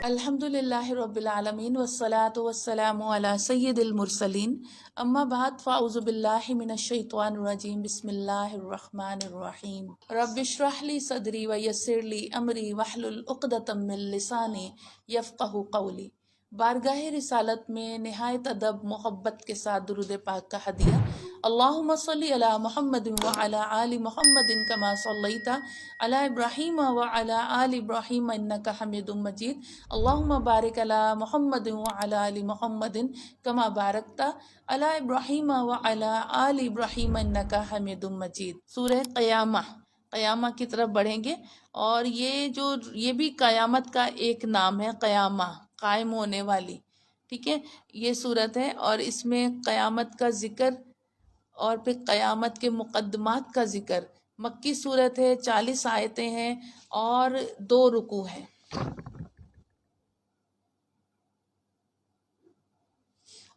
الحمدللہ رب العالمین والصلاة والسلام علی سید المرسلین اما بعد فاعوذ باللہ من الشیطان الرجیم بسم اللہ الرحمن الرحیم رب اشرح لی صدری ویسر لی امری واحلل عقدۃ من لسانی یفقہوا قولی۔ بارگاہ رسالت میں نہایت ادب محبت کے ساتھ درود پاک کا ہدیہ۔ اللہم صلی علی محمد وعلی آل محمد کما صلیت علی ابراہیم وعلی آل ابراہیم انک حمید مجید۔ اللہم بارک علی محمد وعلی آل محمد کما بارکت علی ابراہیم وعلی آل ابراہیم انک حمید مجید۔ سورہ قیامہ کی طرف بڑھیں گے، اور یہ بھی قیامت کا ایک نام ہے، قیامہ قائم ہونے والی، ٹھیک ہے، یہ صورت ہے، اور اس میں قیامت کا ذکر اور پھر قیامت کے مقدمات کا ذکر۔ مکی صورت ہے، 40 آیتیں ہیں اور 2 رکوع ہیں۔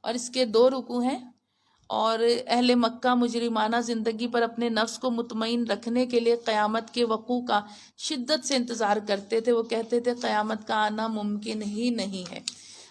اور اس کے 2 رکوع ہیں، اور اہل مکہ مجرمانہ زندگی پر اپنے نفس کو مطمئن رکھنے کے لیے قیامت کے وقوع کا شدت سے انتظار کرتے تھے۔ وہ کہتے تھے قیامت کا آنا ممکن ہی نہیں ہے،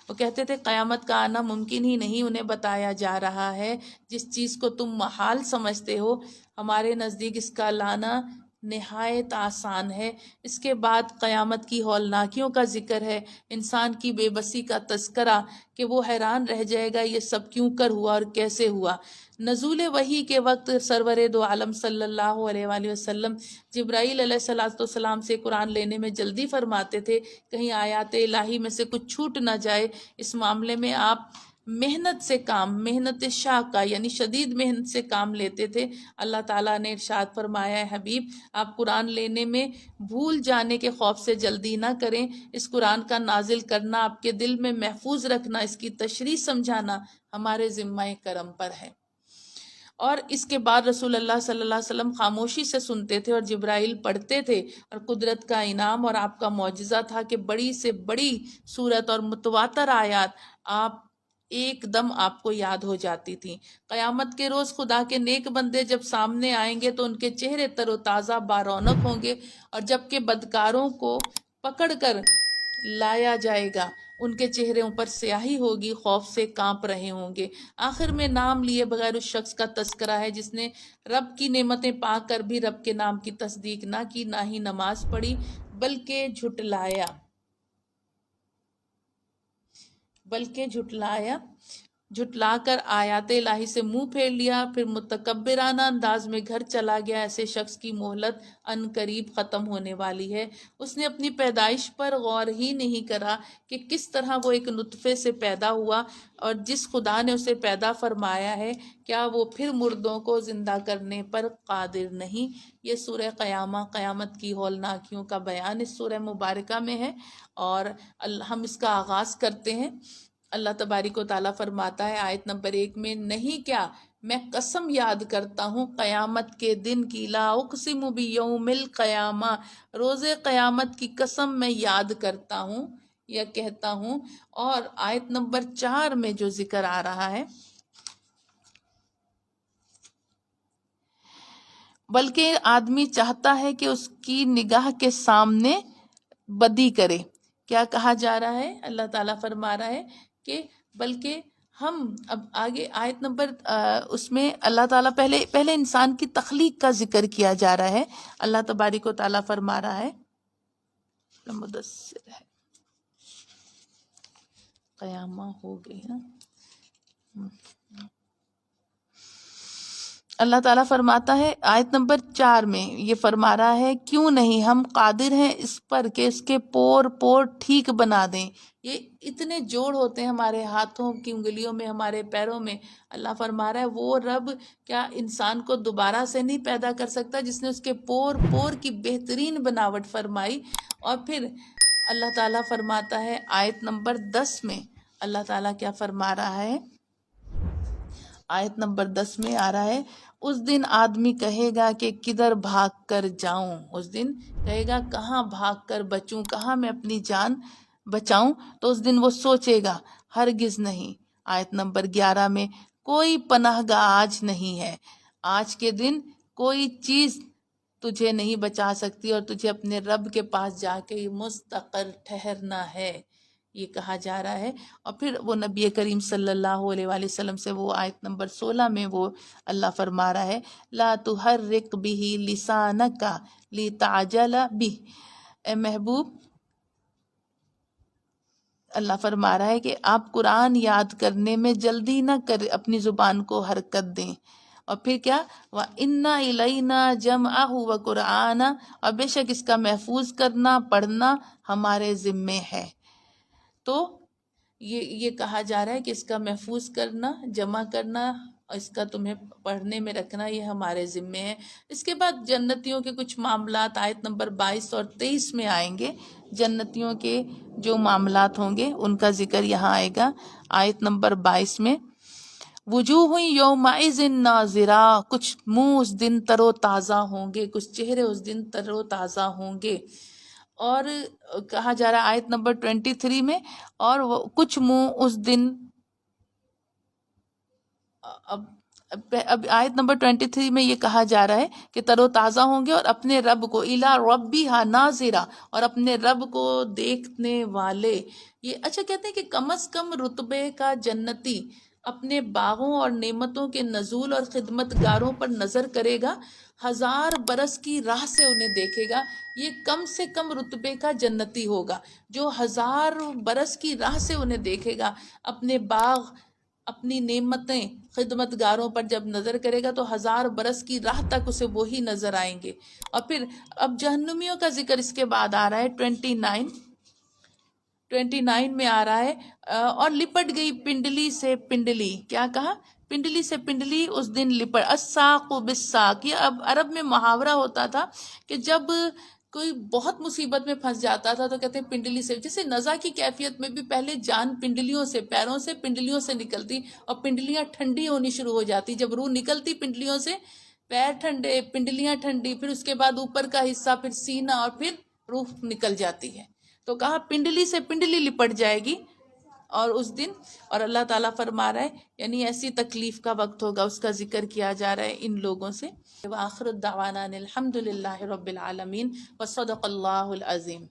وہ کہتے تھے قیامت کا آنا ممکن ہی نہیں۔ انہیں بتایا جا رہا ہے جس چیز کو تم محال سمجھتے ہو، ہمارے نزدیک اس کا لانا نہایت آسان ہے۔ اس کے بعد قیامت کی ہولناکیوں کا ذکر ہے، انسان کی بے بسی کا تذکرہ کہ وہ حیران رہ جائے گا یہ سب کیوں کر ہوا اور کیسے ہوا۔ نزول وحی کے وقت سرور دو عالم صلی اللہ علیہ وآلہ وسلم جبرائیل علیہ السلام سے قرآن لینے میں جلدی فرماتے تھے، کہیں آیات الہی میں سے کچھ چھوٹ نہ جائے۔ اس معاملے میں آپ محنت شاقہ یعنی شدید محنت سے کام لیتے تھے۔ اللہ تعالیٰ نے ارشاد فرمایا ہے حبیب آپ قرآن لینے میں بھول جانے کے خوف سے جلدی نہ کریں، اس قرآن کا نازل کرنا، آپ کے دل میں محفوظ رکھنا، اس کی تشریح سمجھانا ہمارے ذمہ کرم پر ہے۔ اور اس کے بعد رسول اللہ صلی اللہ علیہ وسلم خاموشی سے سنتے تھے اور جبرائیل پڑھتے تھے، اور قدرت کا انعام اور آپ کا معجزہ تھا کہ بڑی سے بڑی صورت اور متواتر آیات ایک دم آپ کو یاد ہو جاتی تھی۔ قیامت کے روز خدا کے نیک بندے جب سامنے آئیں گے تو ان کے چہرے تر و تازہ بارونق ہوں گے، اور جب کہ بدکاروں کو پکڑ کر لایا جائے گا ان کے چہروں پر سیاہی ہوگی، خوف سے کانپ رہے ہوں گے۔ آخر میں نام لیے بغیر اس شخص کا تذکرہ ہے جس نے رب کی نعمتیں پا کر بھی رب کے نام کی تصدیق نہ کی، نہ ہی نماز پڑھی بلکہ جھٹلا کر آیات الہی سے منہ پھیر لیا، پھر متکبرانہ انداز میں گھر چلا گیا۔ ایسے شخص کی مہلت ان قریب ختم ہونے والی ہے۔ اس نے اپنی پیدائش پر غور ہی نہیں کرا کہ کس طرح وہ ایک نطفے سے پیدا ہوا، اور جس خدا نے اسے پیدا فرمایا ہے کیا وہ پھر مردوں کو زندہ کرنے پر قادر نہیں۔ یہ سورہ قیامت کی ہولناکیوں کا بیان اس سورہ مبارکہ میں ہے، اور ہم اس کا آغاز کرتے ہیں۔ اللہ تبارک و تعالیٰ فرماتا ہے آیت نمبر 1 میں، نہیں کیا میں قسم یاد کرتا ہوں قیامت کے دن کی، لا اقسم بیوم القیامہ، روز قیامت کی قسم میں یاد کرتا ہوں یا کہتا ہوں۔ اور آیت نمبر 4 میں جو ذکر آ رہا ہے، بلکہ آدمی چاہتا ہے کہ اس کی نگاہ کے سامنے بدی کرے۔ کیا کہا جا رہا ہے؟ اللہ تعالیٰ فرما رہا ہے کہ بلکہ ہم اب آگے آیت نمبر اس میں اللہ تعالیٰ پہلے انسان کی تخلیق کا ذکر کیا جا رہا ہے۔ اللہ تبارک و تعالیٰ فرما رہا ہے مدثر ہے، قیامہ ہو گئی نا۔ اللہ تعالیٰ فرماتا ہے آیت نمبر 4 میں، یہ فرما رہا ہے کیوں نہیں ہم قادر ہیں اس پر کہ اس کے پور ٹھیک بنا دیں۔ یہ اتنے جوڑ ہوتے ہیں ہمارے ہاتھوں کی انگلیوں میں، ہمارے پیروں میں۔ اللہ فرما رہا ہے وہ رب کیا انسان کو دوبارہ سے نہیں پیدا کر سکتا جس نے اس کے پور کی بہترین بناوٹ فرمائی۔ اور پھر اللہ تعالیٰ فرماتا ہے آیت نمبر 10 میں، اللہ تعالیٰ کیا فرما رہا ہے؟ آیت نمبر 10 میں آ رہا ہے، اس دن آدمی کہے گا کہ کدھر بھاگ کر جاؤں، اس دن کہے گا کہاں بھاگ کر بچوں، کہاں میں اپنی جان بچاؤں۔ تو اس دن وہ سوچے گا ہرگز نہیں۔ آیت نمبر 11 میں، کوئی پناہ گاہ آج نہیں ہے، آج کے دن کوئی چیز تجھے نہیں بچا سکتی اور تجھے اپنے رب کے پاس جا کے مستقر ٹھہرنا ہے، یہ کہا جا رہا ہے۔ اور پھر وہ نبی کریم صلی اللہ علیہ وآلہ وسلم سے وہ آیت نمبر 16 میں وہ اللہ فرما رہا ہے لا تحرک به لسانک لتعجل به، اے محبوب اللہ فرما رہا ہے کہ آپ قرآن یاد کرنے میں جلدی نہ کر اپنی زبان کو حرکت دیں۔ اور پھر کیا وَإِنَّ إِلَيْنَا جَمْعَهُ وَقُرْآنَ، اور بے شک اس کا محفوظ کرنا پڑھنا ہمارے ذمے ہے۔ تو یہ کہا جا رہا ہے کہ اس کا محفوظ کرنا، جمع کرنا، اور اس کا تمہیں پڑھنے میں رکھنا یہ ہمارے ذمے ہے۔ اس کے بعد جنتیوں کے کچھ معاملات آیت نمبر 22 اور 23 میں آئیں گے۔ جنتیوں کے جو معاملات ہوں گے ان کا ذکر یہاں آئے گا آیت نمبر 22 میں۔ وجوہ یومئذ ناظرہ، کچھ منہ اس دن تر و تازہ ہوں گے، کچھ چہرے اس دن تر و تازہ ہوں گے۔ اور کہا جا رہا ہے آیت نمبر 23 میں، اور وہ کچھ منہ اس دن، اب آیت نمبر 23 میں یہ کہا جا رہا ہے کہ تر و تازہ ہوں گے اور اپنے رب کو الی ربہا ناظرہ، اور اپنے رب کو دیکھنے والے۔ یہ اچھا کہتے ہیں کہ کم از کم رتبے کا جنتی اپنے باغوں اور نعمتوں کے نزول اور خدمت گاروں پر نظر کرے گا، 1000 برس کی راہ سے انہیں دیکھے گا۔ یہ کم سے کم رتبے کا جنتی ہوگا جو 1000 برس کی راہ سے انہیں دیکھے گا، اپنے باغ، اپنی نعمتیں، خدمت گاروں پر جب نظر کرے گا تو 1000 برس کی راہ تک اسے وہی نظر آئیں گے۔ اور پھر اب جہنمیوں کا ذکر اس کے بعد آ رہا ہے 29 میں آ رہا ہے، اور لپٹ گئی پنڈلی سے پنڈلی، کیا کہا؟ پنڈلی سے پنڈلی اس دن لپٹ، الساق بالساق۔ یہ اب عرب میں محاورہ ہوتا تھا کہ جب کوئی بہت مصیبت میں پھنس جاتا تھا تو کہتے ہیں پنڈلی سے، جیسے نزع کی کیفیت میں بھی پہلے جان پنڈلیوں سے، پیروں سے پنڈلیوں سے نکلتی اور پنڈلیاں ٹھنڈی ہونی شروع ہو جاتی، جب روح نکلتی پنڈلیوں سے، پیر ٹھنڈے، پنڈلیاں ٹھنڈی، پھر اس کے بعد اوپر کا حصہ، پھر سینہ، اور پھر روح نکل جاتی ہے۔ تو کہا پنڈلی سے پنڈلی لپٹ جائے گی اور اس دن، اور اللہ تعالیٰ فرما رہا ہے یعنی ایسی تکلیف کا وقت ہوگا، اس کا ذکر کیا جا رہا ہے ان لوگوں سے۔ وآخر الدعوانا الحمد للہ رب العالمین، وصدق اللہ العظیم۔